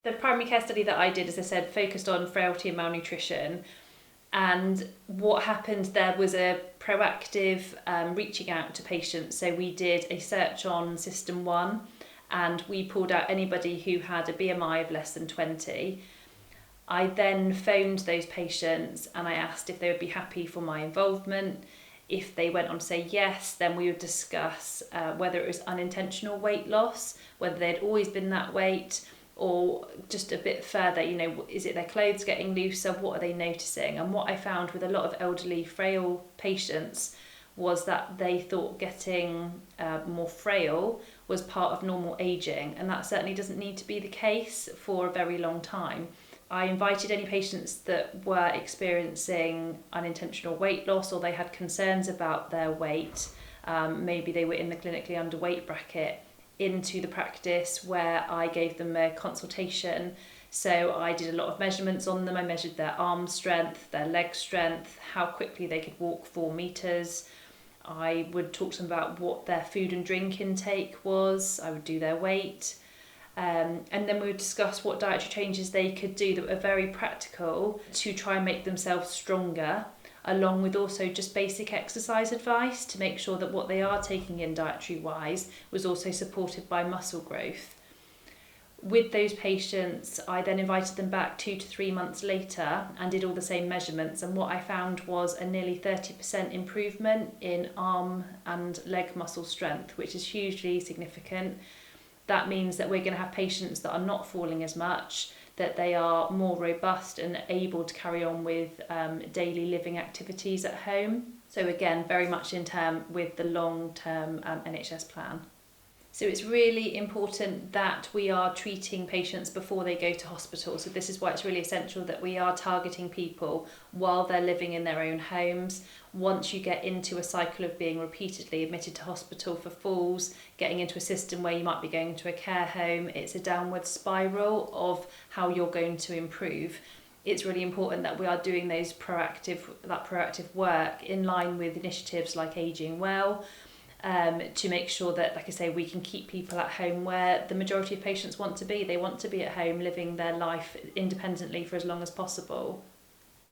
The primary care study that I did, as I said, focused on frailty and malnutrition. And what happened there was a proactive reaching out to patients. So we did a search on System 1 and we pulled out anybody who had a BMI of less than 20. I then phoned those patients and I asked if they would be happy for my involvement. If they went on to say yes, then we would discuss whether it was unintentional weight loss, whether they'd always been that weight, or just a bit further, is it their clothes getting looser? What are they noticing? And what I found with a lot of elderly, frail patients was that they thought getting more frail was part of normal aging, and that certainly doesn't need to be the case for a very long time. I invited any patients that were experiencing unintentional weight loss or they had concerns about their weight, maybe they were in the clinically underweight bracket, into the practice where I gave them a consultation. So I did a lot of measurements on them. I measured their arm strength, their leg strength, how quickly they could walk 4 meters. I would talk to them about what their food and drink intake was. I would do their weight. And then we would discuss what dietary changes they could do that were very practical to try and make themselves stronger, along with also just basic exercise advice to make sure that what they are taking in dietary wise was also supported by muscle growth. With those patients, I then invited them back 2 to 3 months later and did all the same measurements, and what I found was a nearly 30% improvement in arm and leg muscle strength, which is hugely significant. That means that we're going to have patients that are not falling as much, that they are more robust and able to carry on with daily living activities at home. So again, very much in term with the long-term NHS plan. So it's really important that we are treating patients before they go to hospital. So this is why it's really essential that we are targeting people while they're living in their own homes. Once you get into a cycle of being repeatedly admitted to hospital for falls, getting into a system where you might be going to a care home, it's a downward spiral of how you're going to improve. It's really important that we are doing that proactive work in line with initiatives like Ageing Well, to make sure that, like I say, we can keep people at home where the majority of patients want to be. They want to be at home living their life independently for as long as possible.